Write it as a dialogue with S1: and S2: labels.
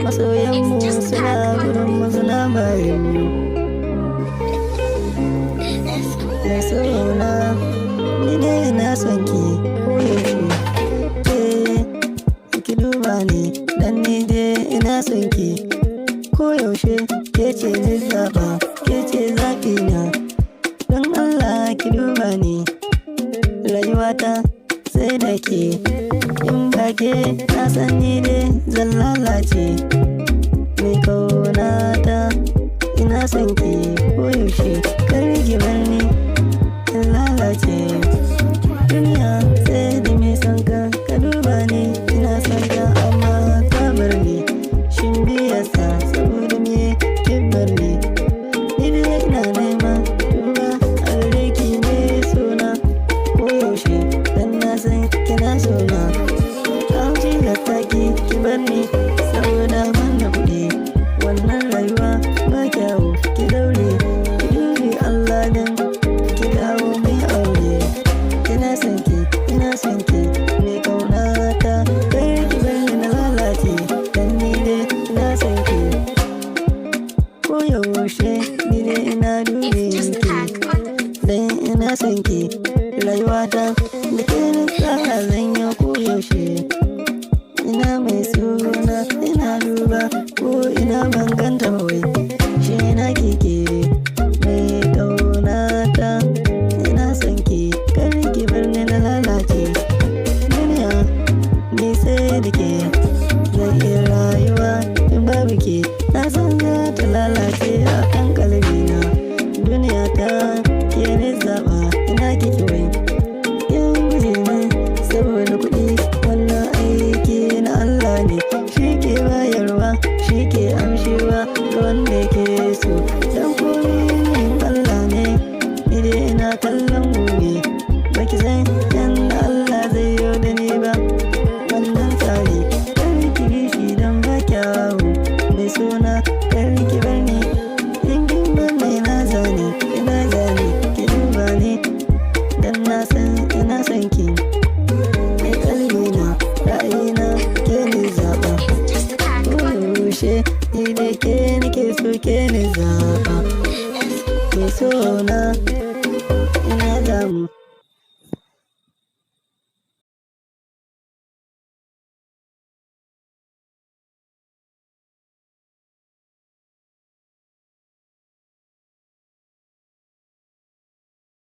S1: masoyanmu suna gudun mu suna bayan mu. Mai sona ni dai na son ki koyaushe, ki duba ni dan ni dai ina son ki koyaushe. Ke ce ni zaɓa, ke ce zaɓi na, don Allah ki duba ni rayuwata sai da ke. In ba ke na san ni dai zan lalace. Mai kaunata ina son ki koyaushe, kar ki bar ni in lalace. Duniya sai da mai son ka, ka duba ni ina son ka amma ka bar ni. Shin biyarsa saboda me ki bar ni? Ni dai ina nema duba a gare ki ne sona koyaushe, dan na san kina sona. Kauci da taki ki bar ni saboda ban da kuɗi. Wannan rayuwa ba kyau, ki daure ki dubi Allah dan ki dawo mai aure. Ina son ki, ina son ki mai kaunata, kai ki bar ni na lalace, dan ni dai ina son ki koyaushe. Ni dai ina dubi ki dan ina son ki rayuwata da ke na tsara zan yi koyaushe. Ina mai suna ina duba ko ina ban ganta ba wai shi na kike mai kaunata. Ina son ki kar ki bar ni na lalace. Duniya ni sai da ke zan iya rayuwa, in babu ke na san za ta lalace a kan kalbina. Duniya ta ke ne zaɓa, ina kike wai kin guje ni saboda kuɗi. Wannan aiki na Allah ne, shi ke bayarwa shi ke amshewa ga wanda yake so. Dan komai Allah ne, ni dai ina kallon gobe. Baki san yanda Allah zai yi da ni ba wannan tsari. Kar ki bi shi dan ba kyawu, mai suna kar ki bar ni. In kin bar ni na zane, ina zane ki duba ni dan na san ina son ki. Mai kalbina ra'ayina ke ne zaɓa koyaushe, ni da ke nake so ke ne zaɓa. Mai sona